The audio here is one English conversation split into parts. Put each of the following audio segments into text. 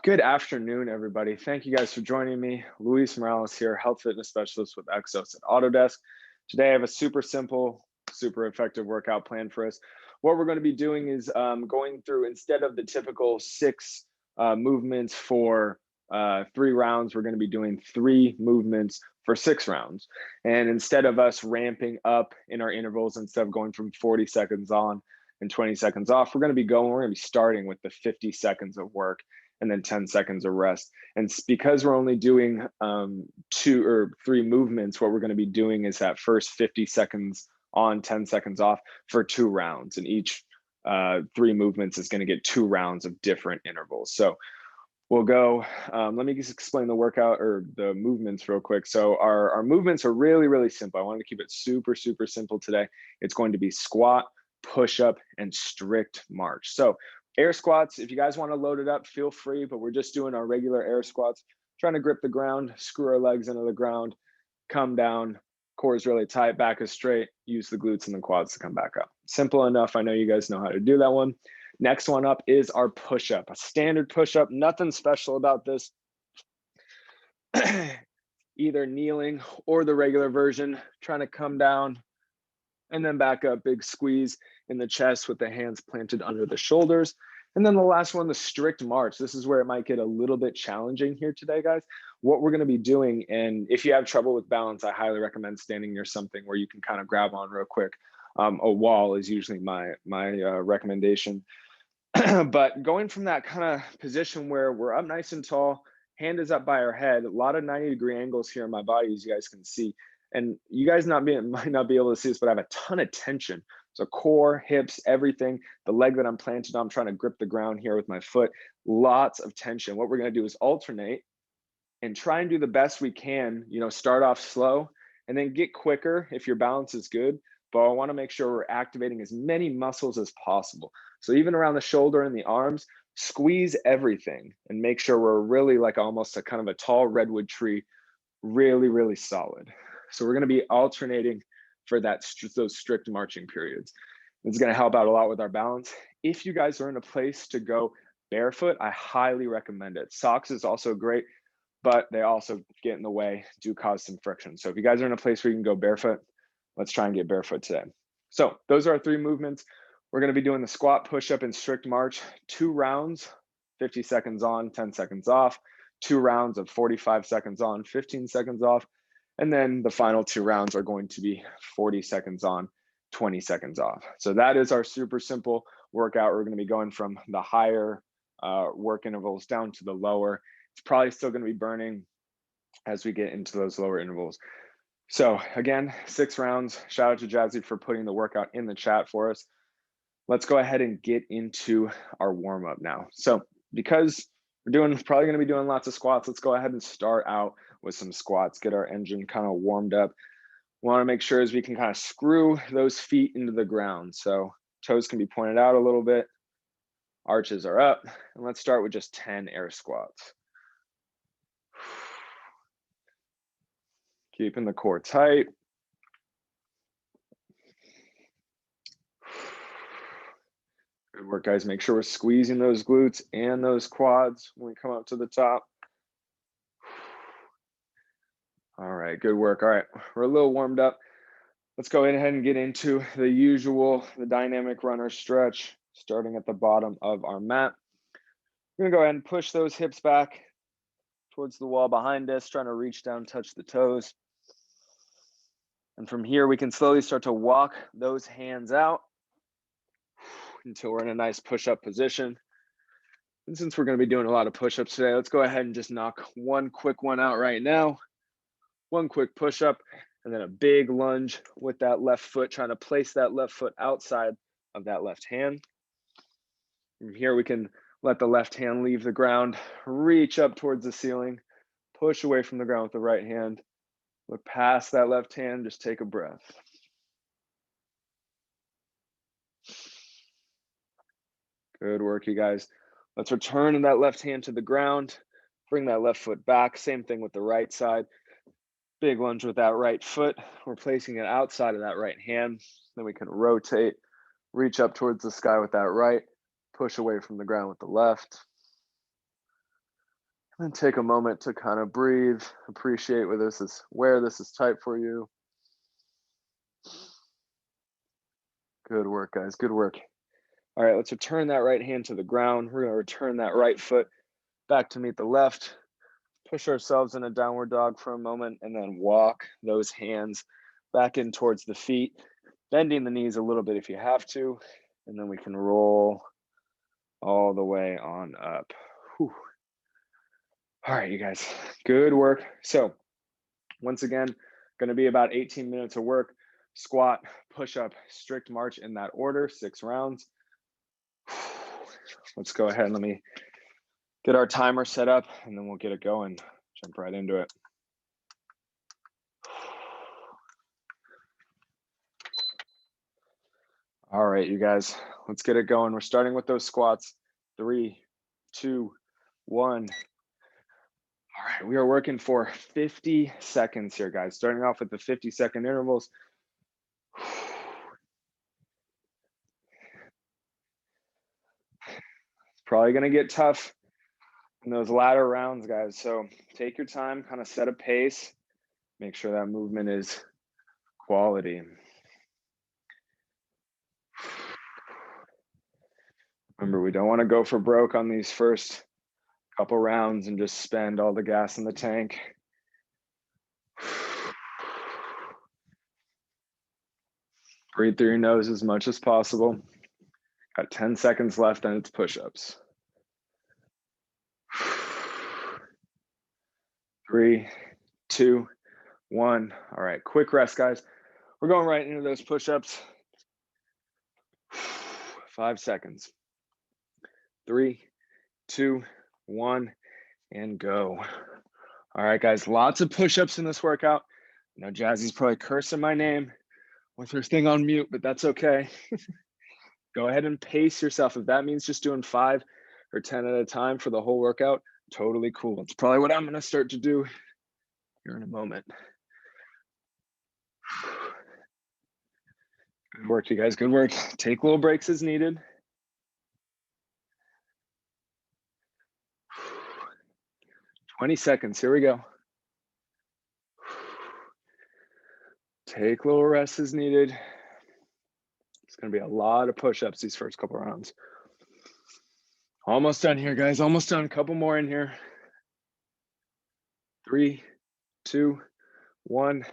Good afternoon, everybody. Thank you guys for joining me. Luis Morales here, health fitness specialist with Exos at Autodesk. Today, I have a super simple, super effective workout plan for us. What we're going to be doing is going through, instead of the typical six movements for 3 rounds, we're going to be doing 3 movements for 6 rounds. And instead of us ramping up in our intervals, instead of going from 40 seconds on and 20 seconds off, we're going to be starting with the 50 seconds of work and then 10 seconds of rest. And because we're only doing 2 or 3 movements, what we're going to be doing is that first 50 seconds on, 10 seconds off for 2 rounds. And each 3 movements is going to get 2 rounds of different intervals. So we'll go, let me just explain the workout or the movements real quick. So our movements are really, really simple. I wanted to keep it super, super simple today. It's going to be squat, push up, and strict march. So air squats, if you guys want to load it up, feel free, but we're just doing our regular air squats, trying to grip the ground, screw our legs into the ground, come down, core is really tight, back is straight, use the glutes and the quads to come back up. Simple enough. I know you guys know how to do that one. Next one up is our push-up, a standard push-up, nothing special about this. Either kneeling or the regular version, trying to come down and then back up, big squeeze in the chest with the hands planted under the shoulders. And then the last one, the strict march. This is where it might get a little bit challenging here today, guys. What we're going to be doing, and if you have trouble with balance, I highly recommend standing near something where you can kind of grab on real quick. A wall is usually my recommendation. But going from that kind of position where we're up nice and tall, hand is up by our head, a lot of 90-degree angles here in my body, as you guys can see. And you guys might not be able to see this, but I have a ton of tension. So core, hips, everything, the leg that I'm planted on, I'm trying to grip the ground here with my foot, lots of tension. What we're going to do is alternate and try and do the best we can, start off slow and then get quicker if your balance is good. But I want to make sure we're activating as many muscles as possible. So even around the shoulder and the arms, squeeze everything and make sure we're really like almost a kind of a tall redwood tree, really, really solid. So we're going to be alternating for those strict marching periods. It's going to help out a lot with our balance. If you guys are in a place to go barefoot, I highly recommend it. Socks is also great, but they also get in the way, do cause some friction. So if you guys are in a place where you can go barefoot, let's try and get barefoot today. So those are our 3 movements. We're going to be doing the squat, push up, and strict march, 2 rounds, 50 seconds on, 10 seconds off, 2 rounds of 45 seconds on, 15 seconds off. And then the final 2 rounds are going to be 40 seconds on, 20 seconds off. So that is our super simple workout. We're going to be going from the higher work intervals down to the lower. It's probably still going to be burning as we get into those lower intervals. So again, 6 rounds. Shout out to Jazzy for putting the workout in the chat for us. Let's go ahead and get into our warm up now. So because we're probably going to be doing lots of squats, let's go ahead and start out with some squats, get our engine kind of warmed up. We want to make sure as we can kind of screw those feet into the ground. So toes can be pointed out a little bit. Arches are up. And let's start with just 10 air squats. Keeping the core tight. Good work, guys. Make sure we're squeezing those glutes and those quads when we come up to the top. All right, good work. All right, we're a little warmed up. Let's go ahead and get into the dynamic runner stretch, starting at the bottom of our mat. We're gonna go ahead and push those hips back towards the wall behind us, trying to reach down, touch the toes. And from here, we can slowly start to walk those hands out until we're in a nice push-up position. And since we're going to be doing a lot of push-ups today, let's go ahead and just knock one quick one out right now. One quick push-up, and then a big lunge with that left foot, trying to place that left foot outside of that left hand. From here, we can let the left hand leave the ground, reach up towards the ceiling, push away from the ground with the right hand. Look past that left hand, just take a breath. Good work, you guys. Let's return that left hand to the ground. Bring that left foot back. Same thing with the right side. Big lunge with that right foot. We're placing it outside of that right hand. Then we can rotate, reach up towards the sky with that right, push away from the ground with the left. And take a moment to kind of breathe, appreciate where this is tight for you. Good work, guys, good work. All right, let's return that right hand to the ground. We're gonna return that right foot back to meet the left. Push ourselves in a downward dog for a moment and then walk those hands back in towards the feet, bending the knees a little bit if you have to, and then we can roll all the way on up. Whew. All right, you guys, good work. So once again, gonna be about 18 minutes of work, squat, push up, strict march in that order, 6 rounds. Let's go ahead and let me get our timer set up and then we'll get it going. Jump right into it. All right, you guys, let's get it going. We're starting with those squats. 3, 2, 1. All right, we are working for 50 seconds here, guys. Starting off with the 50-second intervals. It's probably gonna get tough in those latter rounds, guys. So take your time, kind of set a pace. Make sure that movement is quality. Remember, we don't want to go for broke on these first couple rounds and just spend all the gas in the tank. Breathe through your nose as much as possible. Got 10 seconds left and it's push-ups. 3, 2, 1. All right, quick rest, guys. We're going right into those push-ups. 5 seconds. 3, 2, 1, and go. All right, guys, lots of push-ups in this workout. I know Jazzy's probably cursing my name with her thing on mute, but that's okay. Go ahead and pace yourself. If that means just doing 5 or 10 at a time for the whole workout, totally cool. It's probably what I'm gonna start to do here in a moment. Good work, you guys, good work. Take little breaks as needed. 20 seconds, here we go. Take little rest as needed. It's gonna be a lot of push-ups these first couple rounds. Almost done here, guys, almost done. A couple more in here. 3, 2, 1,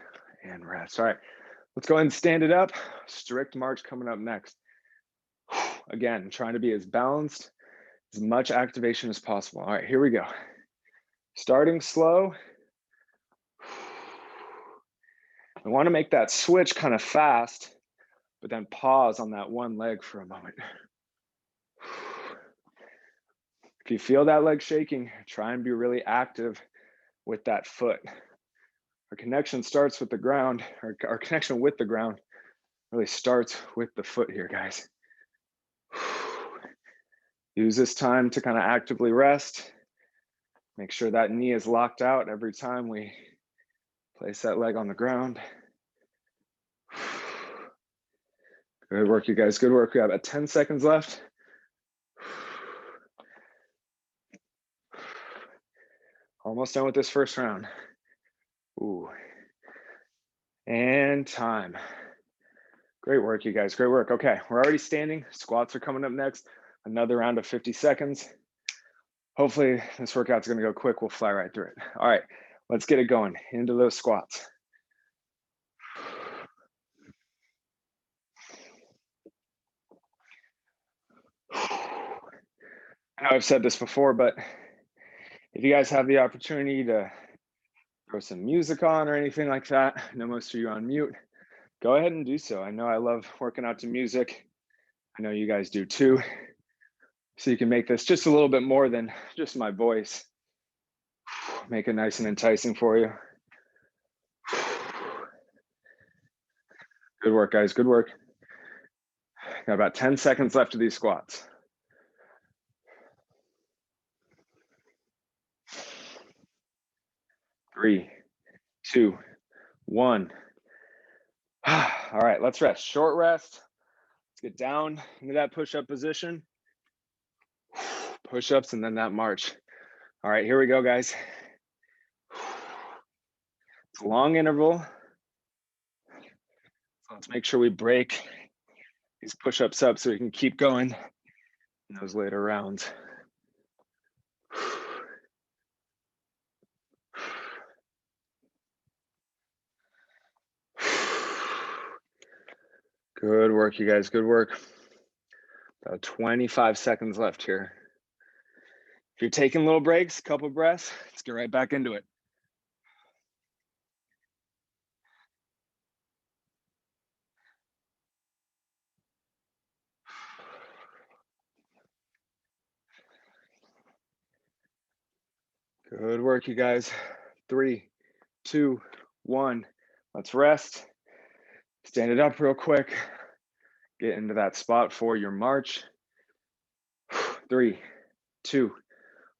and rest. All right, let's go ahead and stand it up. Strict march coming up next. Again, trying to be as balanced, as much activation as possible. All right, here we go. Starting slow. I want to make that switch kind of fast, but then pause on that one leg for a moment. If you feel that leg shaking, try and be really active with that foot. Our connection starts with the ground, our connection with the ground really starts with the foot here, guys. Use this time to kind of actively rest. Make sure that knee is locked out every time we place that leg on the ground. Good work, you guys, good work. We have about 10 seconds left. Almost done with this first round. Ooh. And time. Great work, you guys, great work. Okay, we're already standing. Squats are coming up next. Another round of 50 seconds. Hopefully this workout's gonna go quick. We'll fly right through it. All right, let's get it going into those squats. I know I've said this before, but if you guys have the opportunity to throw some music on or anything like that, I know most of you are on mute, go ahead and do so. I know I love working out to music. I know you guys do too. So you can make this just a little bit more than just my voice. Make it nice and enticing for you. Good work, guys, good work. Got about 10 seconds left of these squats. 3, 2, 1. All right, let's rest. Short rest. Let's get down into that push-up position. Push-ups and then that march. All right, here we go, guys. It's a long interval. So let's make sure we break these push-ups up so we can keep going in those later rounds. Good work, you guys, good work. About 25 seconds left here. If you're taking little breaks, a couple breaths, let's get right back into it. Good work, you guys. 3, 2, 1. Let's rest. Stand it up real quick. Get into that spot for your march. 3, 2,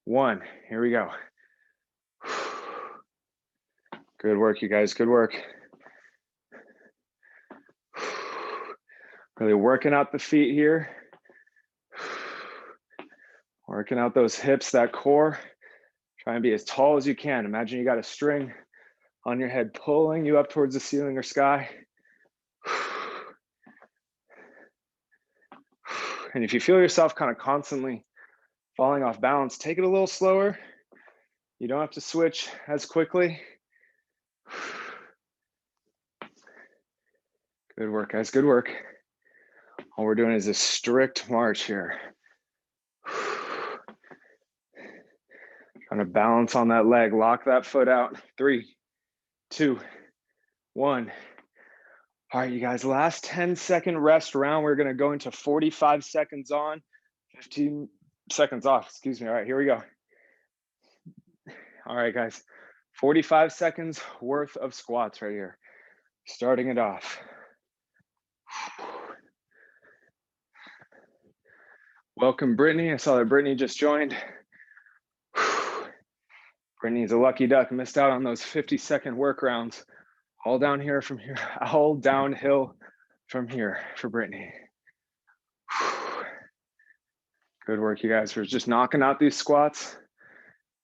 1. Here we go. Good work, you guys. Good work. Really working out the feet here. Working out those hips, that core. Try and be as tall as you can. Imagine you got a string on your head pulling you up towards the ceiling or sky. And if you feel yourself kind of constantly falling off balance, take it a little slower. You don't have to switch as quickly. Good work, guys, good work. All we're doing is a strict march here. Trying to balance on that leg, lock that foot out. 3, 2, 1. All right, you guys, last 10-second rest round. We're gonna go into 45 seconds on, 15 seconds off, excuse me. All right, here we go. All right, guys, 45 seconds worth of squats right here. Starting it off. Welcome, Brittany. I saw that Brittany just joined. Brittany's a lucky duck, missed out on those 50-second work rounds. All down here from here, all downhill from here for Brittany. Good work, you guys. We're just knocking out these squats.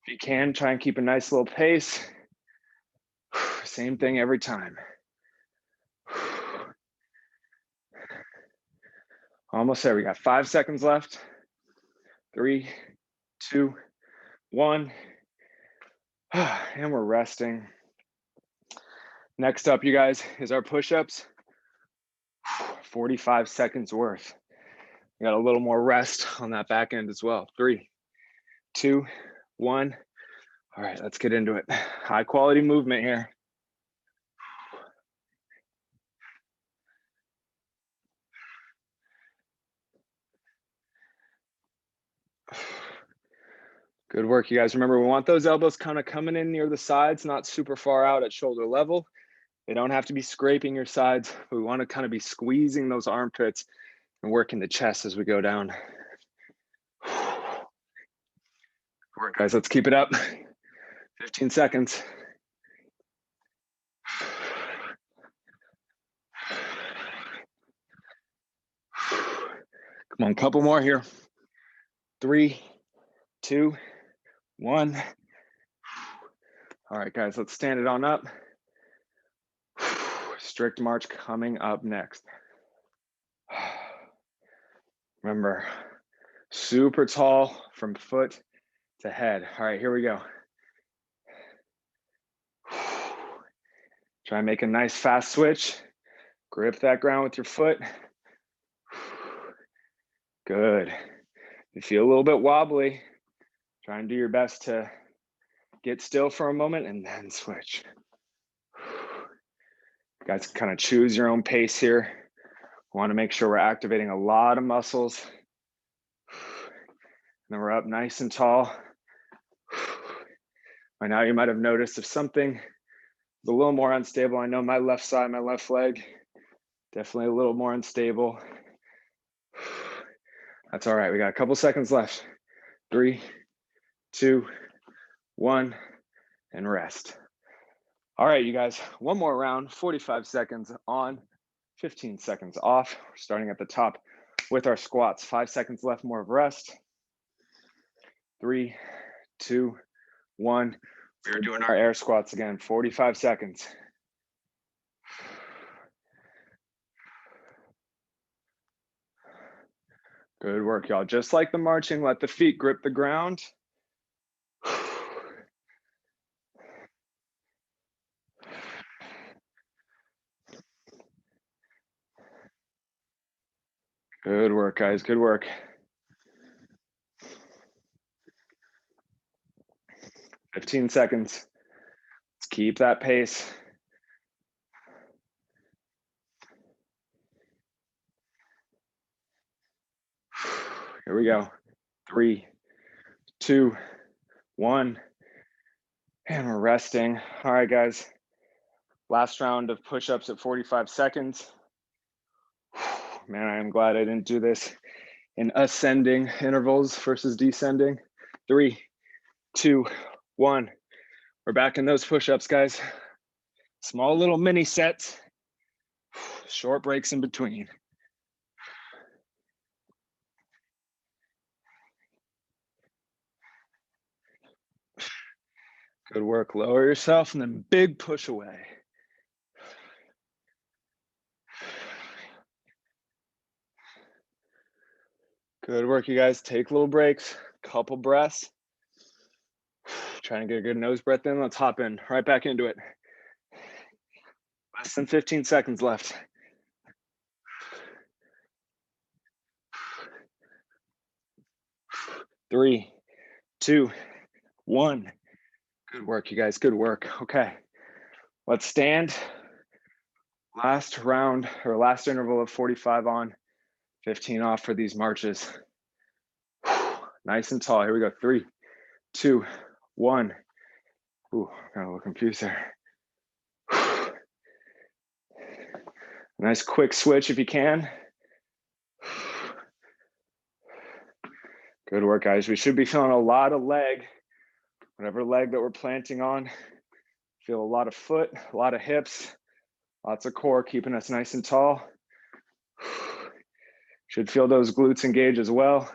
If you can, try and keep a nice little pace. Same thing every time. Almost there. We got 5 seconds left. 3, 2, 1. And we're resting. Next up, you guys, is our push-ups. 45 seconds worth. We got a little more rest on that back end as well. 3, 2, 1. All right, let's get into it. High quality movement here. Good work, you guys. Remember, we want those elbows kind of coming in near the sides, not super far out at shoulder level. They don't have to be scraping your sides. We want to kind of be squeezing those armpits and working the chest as we go down. Good work, guys. Let's keep it up. 15 seconds. Come on, couple more here. 3, 2, 1. All right, guys, let's stand it on up. Strict march coming up next. Remember, super tall from foot to head. All right, here we go. Try and make a nice fast switch. Grip that ground with your foot. Good. If you feel a little bit wobbly, try and do your best to get still for a moment and then switch. You guys kind of choose your own pace here. We want to make sure we're activating a lot of muscles. And then we're up nice and tall. By now you might have noticed if something is a little more unstable. I know my left side, my left leg, definitely a little more unstable. That's all right. We got a couple seconds left. 3, 2, 1, and rest. All right, you guys, one more round, 45 seconds on, 15 seconds off. We're starting at the top with our squats. 5 seconds left, more of rest. 3, 2, 1. We're doing our air squats again, 45 seconds. Good work, y'all. Just like the marching, let the feet grip the ground. Good work, guys. Good work. 15 seconds. Let's keep that pace. Here we go. 3, 2, 1. And we're resting. All right, guys. Last round of push-ups at 45 seconds. Man, I am glad I didn't do this in ascending intervals versus descending. 3, 2, 1. We're back in those push-ups, guys. Small little mini sets. Short breaks in between. Good work. Lower yourself and then big push away. Good work, you guys. Take little breaks, couple breaths. Trying to get a good nose breath in. Let's hop in right back into it. Less than 15 seconds left. 3, 2, 1. Good work, you guys. Good work. Okay, let's stand. Last round or last interval of 45 on, 15 off for these marches. Nice and tall. Here we go. 3, 2, 1. Ooh, got a little confused there. Nice quick switch if you can. Good work, guys. We should be feeling a lot of leg, whatever leg that we're planting on. Feel a lot of foot, a lot of hips, lots of core, keeping us nice and tall. Should feel those glutes engage as well.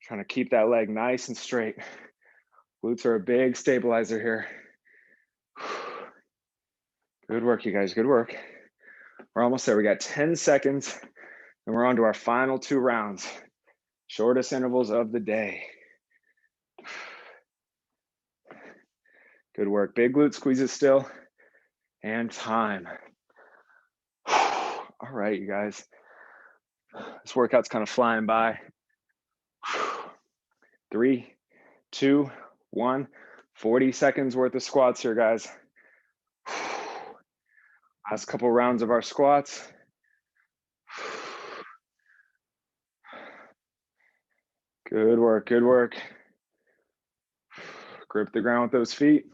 Trying to keep that leg nice and straight. Glutes are a big stabilizer here. Good work, you guys. Good work. We're almost there. We got 10 seconds and we're on to our final 2 rounds. Shortest intervals of the day. Good work. Big glute squeezes still. And time. All right, you guys. This workout's kind of flying by. 3, 2, 1. 40 seconds worth of squats here, guys. Last couple rounds of our squats. Good work, good work. Grip the ground with those feet.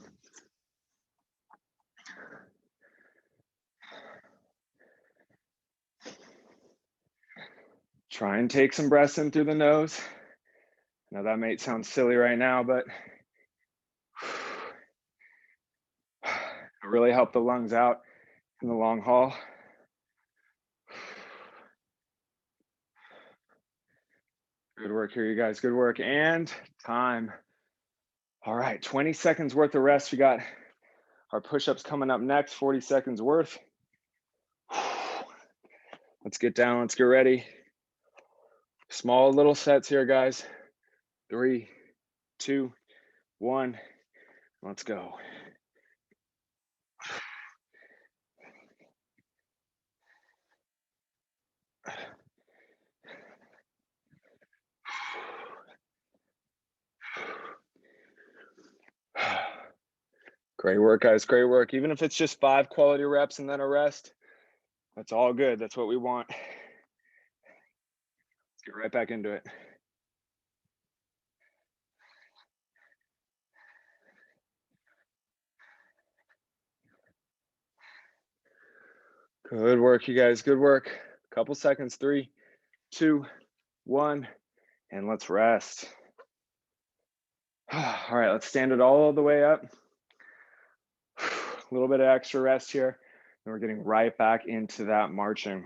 Try and take some breaths in through the nose. Now that might sound silly right now, but it really help the lungs out in the long haul. Good work here, you guys. Good work. And time. All right, 20 seconds worth of rest. We got our push-ups coming up next, 40 seconds worth. Let's get down, let's get ready. Small little sets here, guys. 3, 2, 1. Let's go. Great work, guys. Great work. Even if it's just 5 quality reps and then a rest, that's all good. That's what we want. Let's get right back into it. Good work, you guys. Good work. Couple seconds. 3, 2, 1, and let's rest. All right, let's stand it all the way up. A little bit of extra rest here, and we're getting right back into that marching.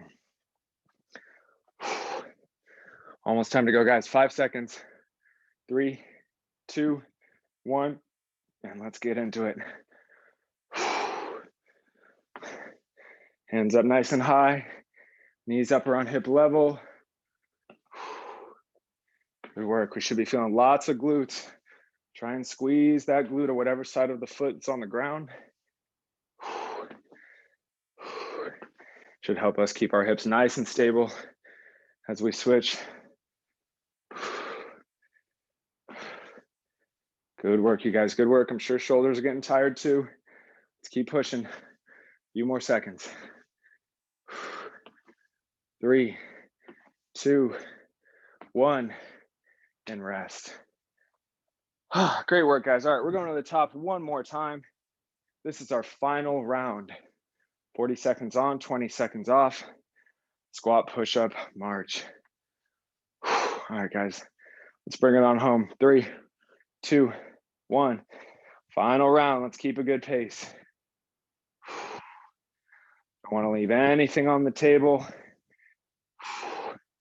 Almost time to go, guys. 5 seconds. 3, 2, 1. And let's get into it. Hands up nice and high, knees up around hip level. Good work. We should be feeling lots of glutes. Try and squeeze that glute or whatever side of the foot that's on the ground. Should help us keep our hips nice and stable as we switch. Good work, you guys. Good work. I'm sure shoulders are getting tired too. Let's keep pushing. A few more seconds. 3, 2, 1, and rest. Great work, guys. All right, we're going to the top one more time. This is our final round. 40 seconds on, 20 seconds off. Squat, push up, march. All right, guys, let's bring it on home. 3, 2, 1. Final round. Let's keep a good pace. Don't want to leave anything on the table.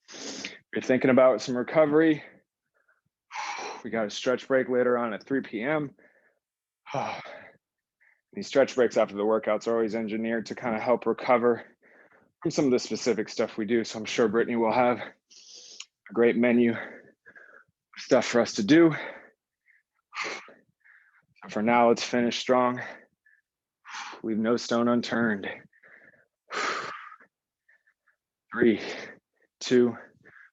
If you're thinking about some recovery, we got a stretch break later on at 3 p.m. These stretch breaks after the workouts are always engineered to kind of help recover from some of the specific stuff we do. So I'm sure Brittany will have a great menu of stuff for us to do. So for now, let's finish strong. Leave no stone unturned. 3, 2,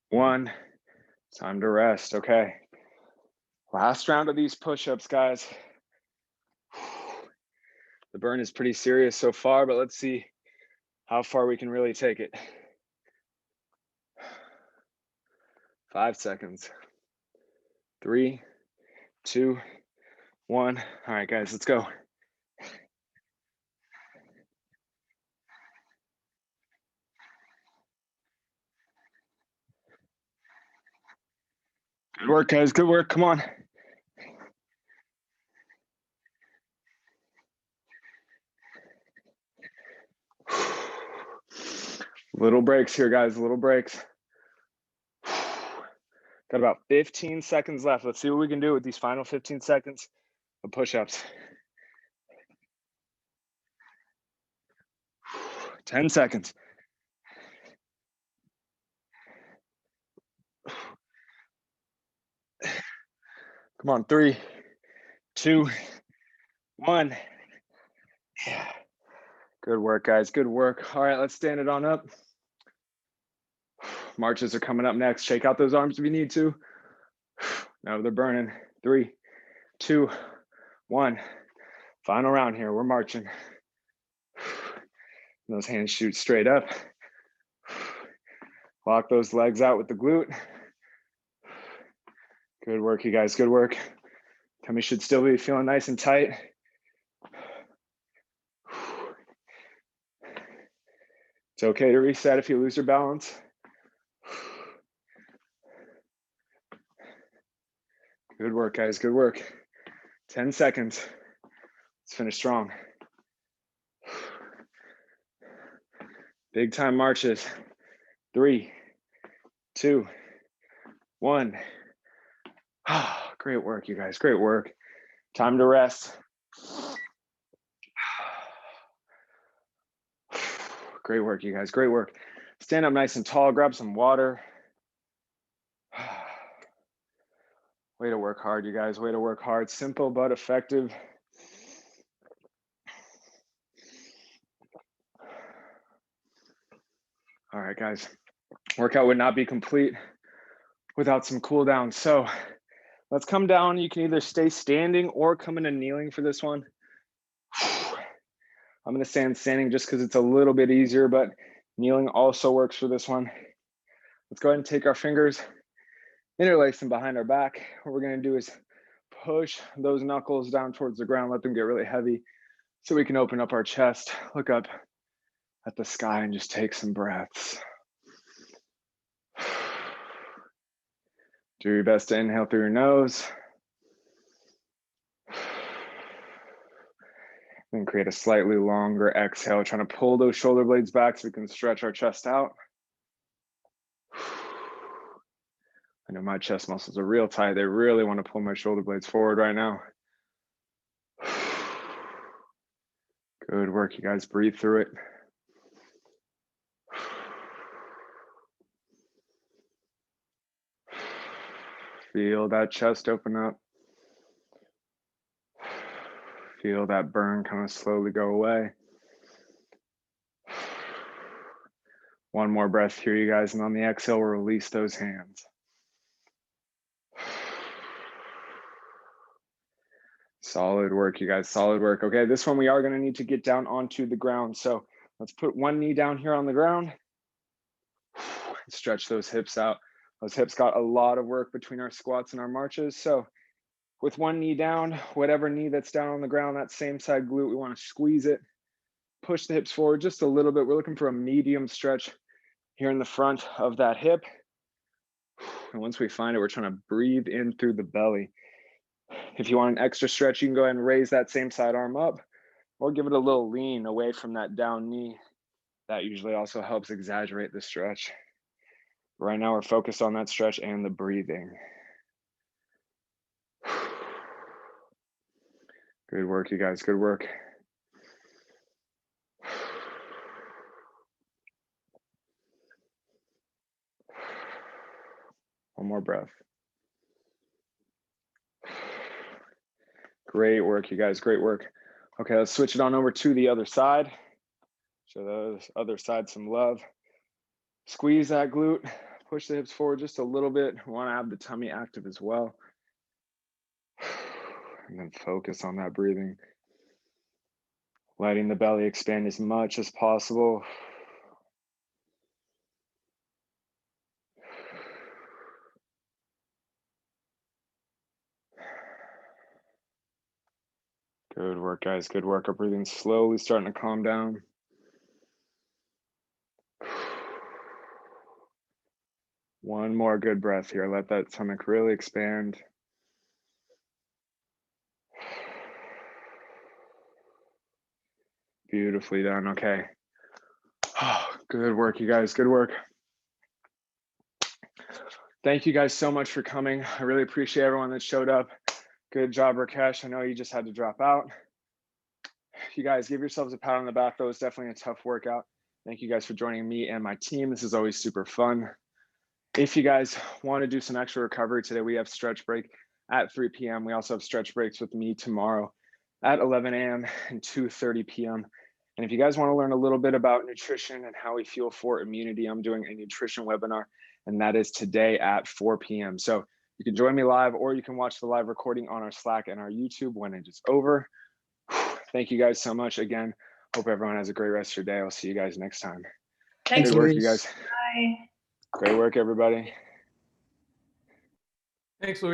1. Time to rest. Okay. Last round of these push-ups, guys. The burn is pretty serious so far, but let's see how far we can really take it. 5 seconds. 3, 2, 1. All right, guys, let's go. Good work, guys. Good work. Come on. Little breaks here, guys. Little breaks. Got about 15 seconds left. Let's see what we can do with these final 15 seconds of push-ups. 10 seconds. Come on, 3, 2, 1. Yeah. Good work, guys. Good work. All right, let's stand it on up. Marches are coming up next. Shake out those arms if you need to. Now they're burning. 3, 2, 1. Final round here. We're marching. Those hands shoot straight up. Lock those legs out with the glute. Good work, you guys. Good work. Tummy should still be feeling nice and tight. It's okay to reset if you lose your balance. Good work, guys. Good work. 10 seconds. Let's finish strong. Big time marches. 3, 2, 1. Great work, you guys. Great work. Time to rest. Great work, you guys. Great work. Stand up nice and tall. Grab some water. Way to work hard, you guys. Way to work hard. Simple but effective. All right, guys. Workout would not be complete without some cool down. So let's come down. You can either stay standing or come into kneeling for this one. I'm going to stand standing just because it's a little bit easier, but kneeling also works for this one. Let's go ahead and take our fingers, interlace them behind our back. What we're going to do is push those knuckles down towards the ground, let them get really heavy so we can open up our chest, look up at the sky and just take some breaths. Do your best to inhale through your nose. Then create a slightly longer exhale, trying to pull those shoulder blades back so we can stretch our chest out. I know my chest muscles are real tight. They really want to pull my shoulder blades forward right now. Good work, you guys. Breathe through it. Feel that chest open up. Feel that burn kind of slowly go away. One more breath here, you guys, and on the exhale, we'll release those hands. Solid work, you guys, solid work. Okay, this one we are gonna need to get down onto the ground. So let's put one knee down here on the ground. Stretch those hips out. Those hips got a lot of work between our squats and our marches. So with one knee down, whatever knee that's down on the ground, that same side glute, we wanna squeeze it, push the hips forward just a little bit. We're looking for a medium stretch here in the front of that hip. And once we find it, we're trying to breathe in through the belly. If you want an extra stretch, you can go ahead and raise that same side arm up or give it a little lean away from that down knee. That usually also helps exaggerate the stretch. Right now, we're focused on that stretch and the breathing. Good work, you guys, good work. One more breath. Great work, you guys, great work. Okay, let's switch it on over to the other side. Show the other side some love. Squeeze that glute, push the hips forward just a little bit. We want to have the tummy active as well. And then focus on that breathing. Letting the belly expand as much as possible. Good work, guys, good work. Our breathing slowly starting to calm down. One more good breath here. Let that stomach really expand. Beautifully done, okay. Good work, you guys, good work. Thank you guys so much for coming. I really appreciate everyone that showed up. Good job, Rakesh. I know you just had to drop out. You guys give yourselves a pat on the back. That was definitely a tough workout. Thank you guys for joining me and my team. This is always super fun. If you guys want to do some extra recovery today, we have stretch break at 3 p.m. We also have stretch breaks with me tomorrow at 11 a.m. and 2:30 p.m. And if you guys want to learn a little bit about nutrition and how we fuel for immunity, I'm doing a nutrition webinar, and that is today at 4 p.m. So you can join me live, or you can watch the live recording on our Slack and our YouTube when it is over. Thank you guys so much again. Hope everyone has a great rest of your day. I'll see you guys next time. Thanks, Good work, you guys. Bye. Great work, everybody. Thanks, Louis.